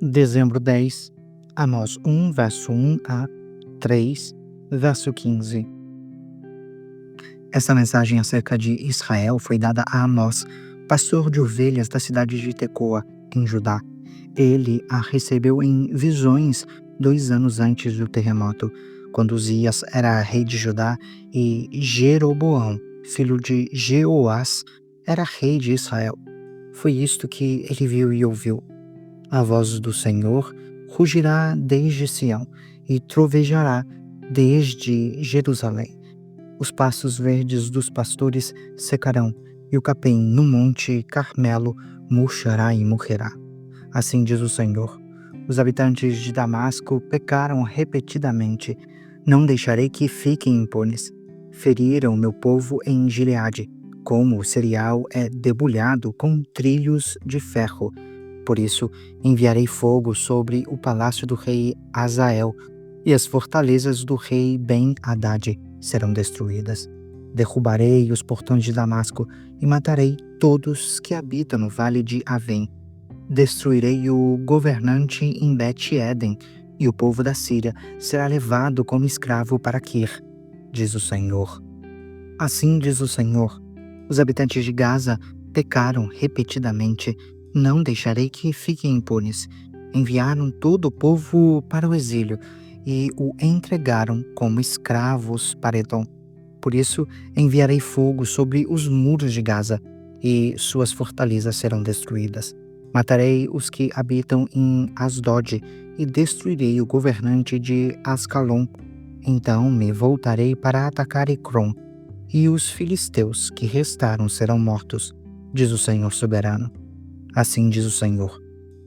Dezembro 10, Amós 1, verso 1 a 3, verso 15. Essa mensagem acerca de Israel foi dada a Amós, pastor de ovelhas da cidade de Tecoa, em Judá. Ele a recebeu em visões 2 anos antes do terremoto, quando Uzias era rei de Judá e Jeroboão, filho de Jeoás, era rei de Israel. Foi isto que ele viu e ouviu. A voz do Senhor rugirá desde Sião e trovejará desde Jerusalém. Os pastos verdes dos pastores secarão, e o capim no monte Carmelo murchará e morrerá. Assim diz o Senhor: os habitantes de Damasco pecaram repetidamente. Não deixarei que fiquem impunes. Feriram meu povo em Gileade, como o cereal é debulhado com trilhos de ferro. Por isso, enviarei fogo sobre o palácio do rei Hazael, e as fortalezas do rei Ben-Hadad serão destruídas. Derrubarei os portões de Damasco e matarei todos que habitam no vale de Avém. Destruirei o governante em Bet-Eden, e o povo da Síria será levado como escravo para Quir, diz o Senhor. Assim diz o Senhor: os habitantes de Gaza pecaram repetidamente. Não deixarei que fiquem impunes. Enviaram todo o povo para o exílio e o entregaram como escravos para Edom. Por isso, enviarei fogo sobre os muros de Gaza e suas fortalezas serão destruídas. Matarei os que habitam em Asdod e destruirei o governante de Ascalon. Então me voltarei para atacar Ecrom, e os filisteus que restaram serão mortos, diz o Senhor soberano. Assim diz o Senhor: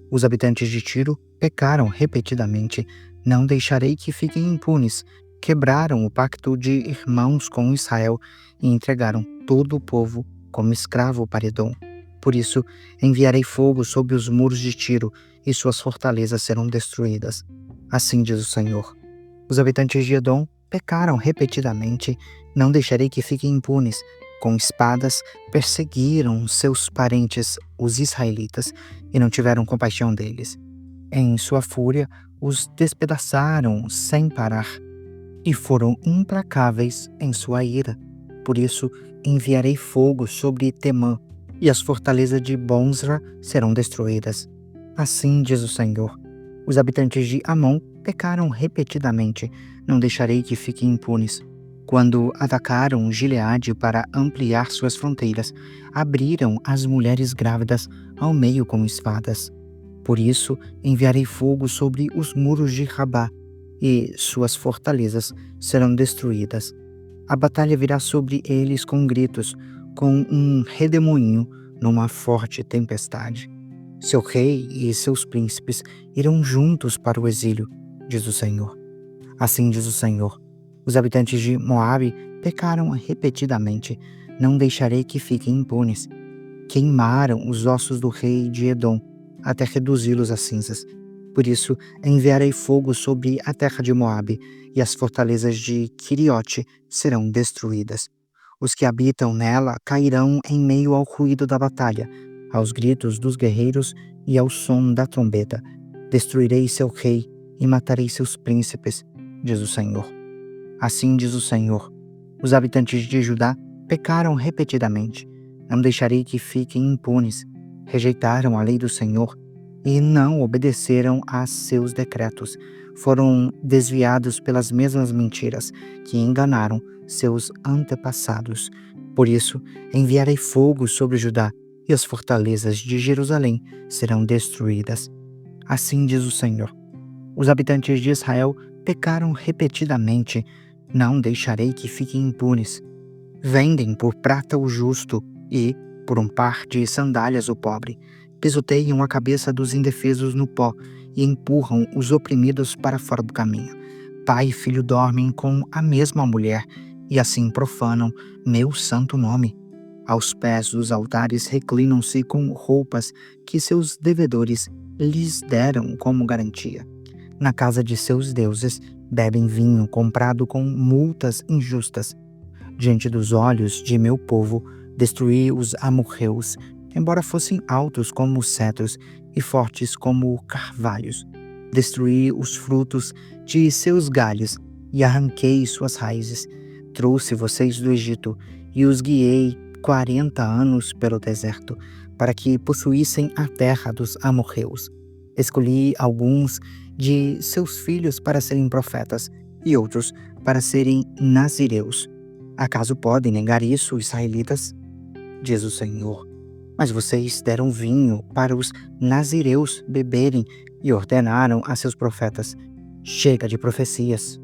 os habitantes de Tiro pecaram repetidamente. Não deixarei que fiquem impunes. Quebraram o pacto de irmãos com Israel e entregaram todo o povo como escravo para Edom. Por isso, enviarei fogo sobre os muros de Tiro e suas fortalezas serão destruídas. Assim diz o Senhor: os habitantes de Edom pecaram repetidamente. Não deixarei que fiquem impunes. Com espadas perseguiram seus parentes, os israelitas, e não tiveram compaixão deles. Em sua fúria, os despedaçaram sem parar, e foram implacáveis em sua ira. Por isso, enviarei fogo sobre Temã, e as fortalezas de Bonsra serão destruídas. Assim diz o Senhor: os habitantes de Amon pecaram repetidamente. Não deixarei que fiquem impunes. Quando atacaram Gileade para ampliar suas fronteiras, abriram as mulheres grávidas ao meio com espadas. Por isso, enviarei fogo sobre os muros de Rabá, e suas fortalezas serão destruídas. A batalha virá sobre eles com gritos, com um redemoinho numa forte tempestade. Seu rei e seus príncipes irão juntos para o exílio, diz o Senhor. Assim diz o Senhor: os habitantes de Moabe pecaram repetidamente. Não deixarei que fiquem impunes. Queimaram os ossos do rei de Edom, até reduzi-los a cinzas. Por isso, enviarei fogo sobre a terra de Moabe, e as fortalezas de Quiriote serão destruídas. Os que habitam nela cairão em meio ao ruído da batalha, aos gritos dos guerreiros e ao som da trombeta. Destruirei seu rei e matarei seus príncipes, diz o Senhor. Assim diz o Senhor: os habitantes de Judá pecaram repetidamente. Não deixarei que fiquem impunes. Rejeitaram a lei do Senhor e não obedeceram a seus decretos. Foram desviados pelas mesmas mentiras que enganaram seus antepassados. Por isso, enviarei fogo sobre Judá, e as fortalezas de Jerusalém serão destruídas. Assim diz o Senhor: os habitantes de Israel pecaram repetidamente. Não deixarei que fiquem impunes. Vendem por prata o justo e, por um par de sandálias, o pobre. Pisoteiam a cabeça dos indefesos no pó e empurram os oprimidos para fora do caminho. Pai e filho dormem com a mesma mulher e assim profanam meu santo nome. Aos pés dos altares reclinam-se com roupas que seus devedores lhes deram como garantia. Na casa de seus deuses bebem vinho comprado com multas injustas. Diante dos olhos de meu povo, destruí os amorreus, embora fossem altos como cedros e fortes como carvalhos. Destruí os frutos de seus galhos e arranquei suas raízes. Trouxe vocês do Egito e os guiei 40 anos pelo deserto, para que possuíssem a terra dos amorreus. Escolhi alguns de seus filhos para serem profetas e outros para serem nazireus. Acaso podem negar isso, israelitas? Diz o Senhor. Mas vocês deram vinho para os nazireus beberem e ordenaram a seus profetas: chega de profecias.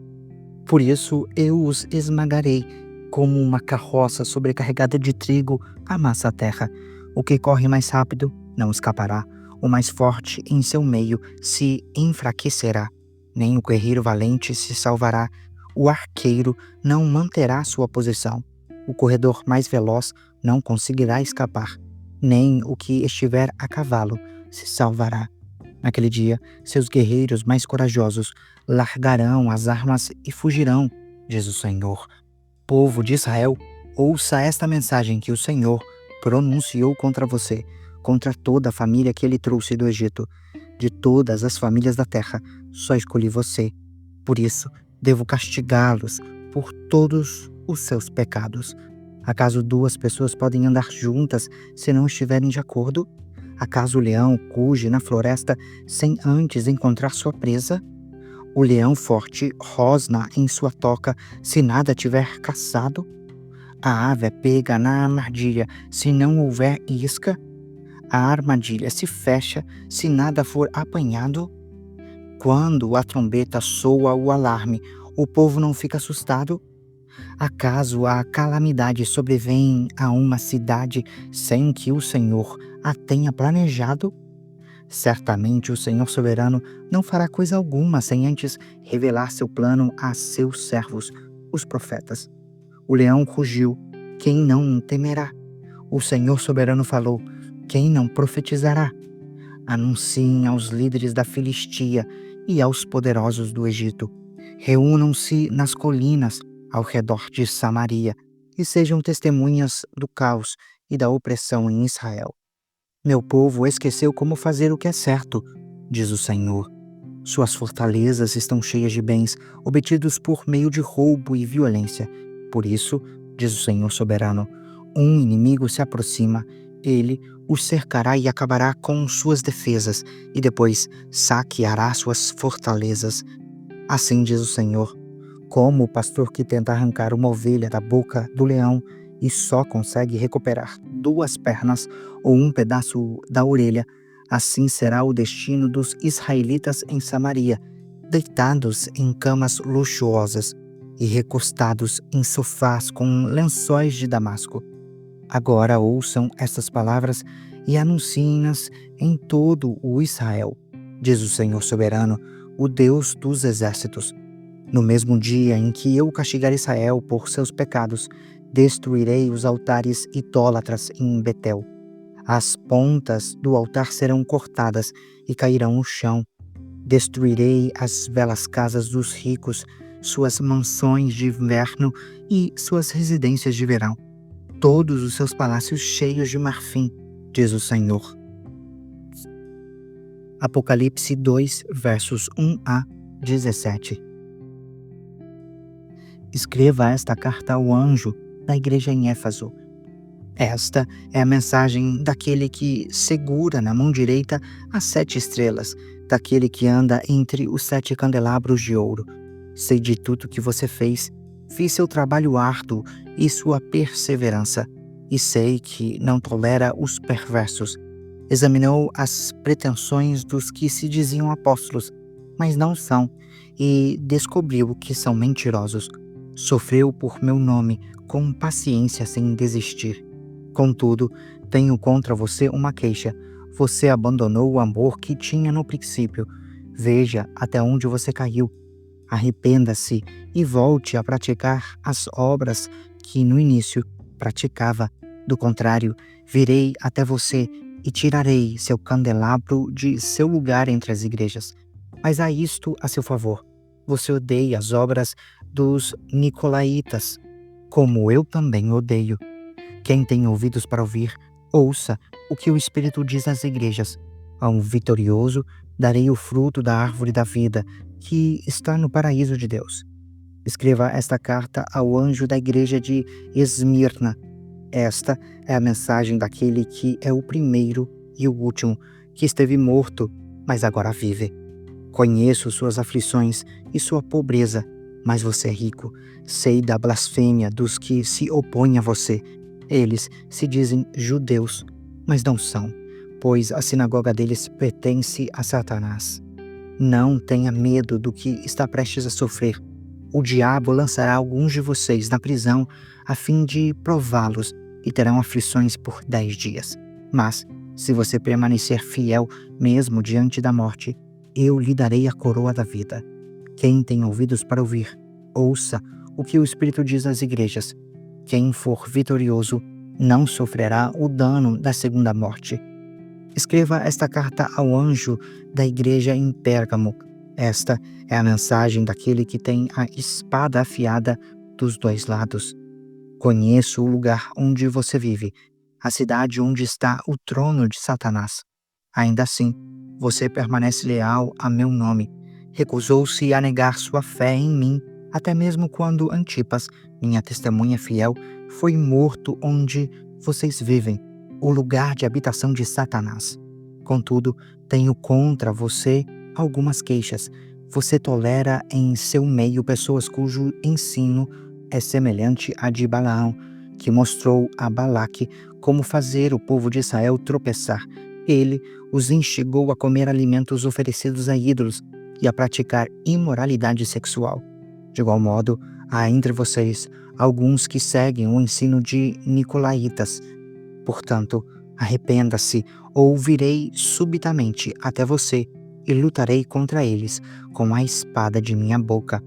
Por isso eu os esmagarei, como uma carroça sobrecarregada de trigo amassa a terra. O que corre mais rápido não escapará, o mais forte em seu meio se enfraquecerá. Nem o guerreiro valente se salvará, o arqueiro não manterá sua posição. O corredor mais veloz não conseguirá escapar, nem o que estiver a cavalo se salvará. Naquele dia, seus guerreiros mais corajosos largarão as armas e fugirão, diz o Senhor. Povo de Israel, ouça esta mensagem que o Senhor pronunciou contra você, contra toda a família que ele trouxe do Egito. De todas as famílias da terra, só escolhi você. Por isso, devo castigá-los por todos os seus pecados. Acaso duas pessoas podem andar juntas se não estiverem de acordo? Acaso o leão cuge na floresta sem antes encontrar sua presa? O leão forte rosna em sua toca se nada tiver caçado? A ave é pega na armadilha se não houver isca? A armadilha se fecha se nada for apanhado? Quando a trombeta soa o alarme, o povo não fica assustado? Acaso a calamidade sobrevém a uma cidade sem que o Senhor a tenha planejado? Certamente o Senhor soberano não fará coisa alguma sem antes revelar seu plano a seus servos, os profetas. O leão rugiu, quem não temerá? O Senhor soberano falou, quem não profetizará? Anunciem aos líderes da Filistia e aos poderosos do Egito. Reúnam-se nas colinas ao redor de Samaria e sejam testemunhas do caos e da opressão em Israel. Meu povo esqueceu como fazer o que é certo, diz o Senhor. Suas fortalezas estão cheias de bens obtidos por meio de roubo e violência. Por isso, diz o Senhor soberano, um inimigo se aproxima, ele o cercará e acabará com suas defesas, e depois saqueará suas fortalezas. Assim diz o Senhor, como o pastor que tenta arrancar uma ovelha da boca do leão e só consegue recuperar 2 pernas ou um pedaço da orelha, assim será o destino dos israelitas em Samaria, deitados em camas luxuosas e recostados em sofás com lençóis de damasco. Agora ouçam estas palavras e anunciem-nas em todo o Israel, diz o Senhor soberano, o Deus dos exércitos. No mesmo dia em que eu castigar Israel por seus pecados, destruirei os altares idólatras em Betel. As pontas do altar serão cortadas e cairão no chão. Destruirei as belas casas dos ricos, suas mansões de inverno e suas residências de verão, todos os seus palácios cheios de marfim, diz o Senhor. Apocalipse 2, versos 1 a 17. Escreva esta carta ao anjo da igreja em Éfeso. Esta é a mensagem daquele que segura na mão direita as 7 estrelas, daquele que anda entre os 7 candelabros de ouro. Sei de tudo que você fez, vi seu trabalho árduo e sua perseverança, e sei que não tolera os perversos. Examinou as pretensões dos que se diziam apóstolos, mas não são, e descobriu que são mentirosos. Sofreu por meu nome com paciência sem desistir. Contudo, tenho contra você uma queixa. Você abandonou o amor que tinha no princípio. Veja até onde você caiu. Arrependa-se e volte a praticar as obras que no início praticava. Do contrário, virei até você e tirarei seu candelabro de seu lugar entre as igrejas. Mas há isto a seu favor. Você odeia as obras dos nicolaítas, como eu também odeio. Quem tem ouvidos para ouvir, Ouça o que o Espírito diz às igrejas. Ao vitorioso darei o fruto da árvore da vida, que está no paraíso de Deus. Escreva esta carta ao anjo da igreja de Esmirna. Esta é a mensagem daquele que é o primeiro e o último, que esteve morto, mas agora vive. Conheço suas aflições e sua pobreza, mas você é rico. Sei da blasfêmia dos que se opõem a você. Eles se dizem judeus, mas não são, pois a sinagoga deles pertence a Satanás. Não tenha medo do que está prestes a sofrer. O diabo lançará alguns de vocês na prisão a fim de prová-los e terão aflições por 10 dias. Mas, se você permanecer fiel mesmo diante da morte, eu lhe darei a coroa da vida. Quem tem ouvidos para ouvir, ouça o que o Espírito diz às igrejas. Quem for vitorioso não sofrerá o dano da segunda morte. Escreva esta carta ao anjo da igreja em Pérgamo. Esta é a mensagem daquele que tem a espada afiada dos dois lados. Conheço o lugar onde você vive, a cidade onde está o trono de Satanás. Ainda assim, você permanece leal a meu nome. Recusou-se a negar sua fé em mim, até mesmo quando Antipas, minha testemunha fiel, foi morto onde vocês vivem, o lugar de habitação de Satanás. Contudo, tenho contra você algumas queixas. Você tolera em seu meio pessoas cujo ensino é semelhante a de Balaão, que mostrou a Balaque como fazer o povo de Israel tropeçar. Ele os instigou a comer alimentos oferecidos a ídolos e a praticar imoralidade sexual. De igual modo, há entre vocês alguns que seguem o ensino de nicolaítas. Portanto, arrependa-se, ou virei subitamente até você e lutarei contra eles com a espada de minha boca.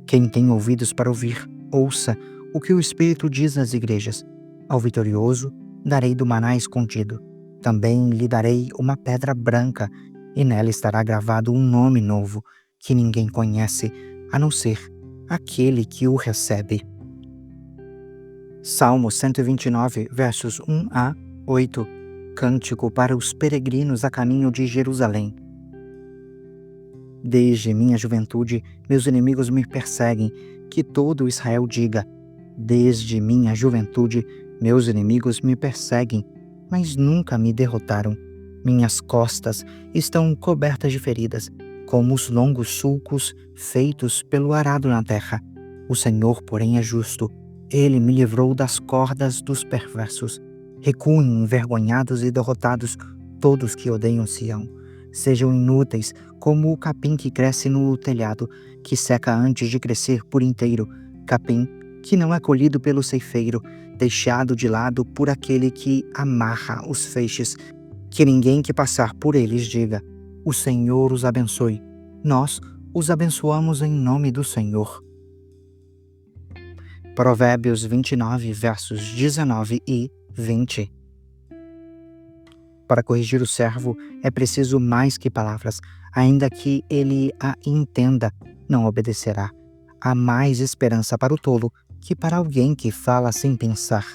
Quem tem ouvidos para ouvir, ouça o que o Espírito diz às igrejas. Ao vitorioso darei do maná escondido. Também lhe darei uma pedra branca, e nela estará gravado um nome novo, que ninguém conhece, a não ser aquele que o recebe. Salmo 129, versos 1 a 8. Cântico para os peregrinos a caminho de Jerusalém. Desde minha juventude, meus inimigos me perseguem, que todo Israel diga. Desde minha juventude, meus inimigos me perseguem, mas nunca me derrotaram. Minhas costas estão cobertas de feridas, como os longos sulcos feitos pelo arado na terra. O Senhor, porém, é justo. Ele me livrou das cordas dos perversos. Recuem envergonhados e derrotados todos que odeiam Sião. Sejam inúteis como o capim que cresce no telhado, que seca antes de crescer por inteiro, capim que não é colhido pelo ceifeiro, deixado de lado por aquele que amarra os feixes. Que ninguém que passar por eles diga: o Senhor os abençoe. Nós os abençoamos em nome do Senhor. Provérbios 29, versos 19 e 20. Para corrigir o servo é preciso mais que palavras. Ainda que ele a entenda, não obedecerá. Há mais esperança para o tolo que para alguém que fala sem pensar.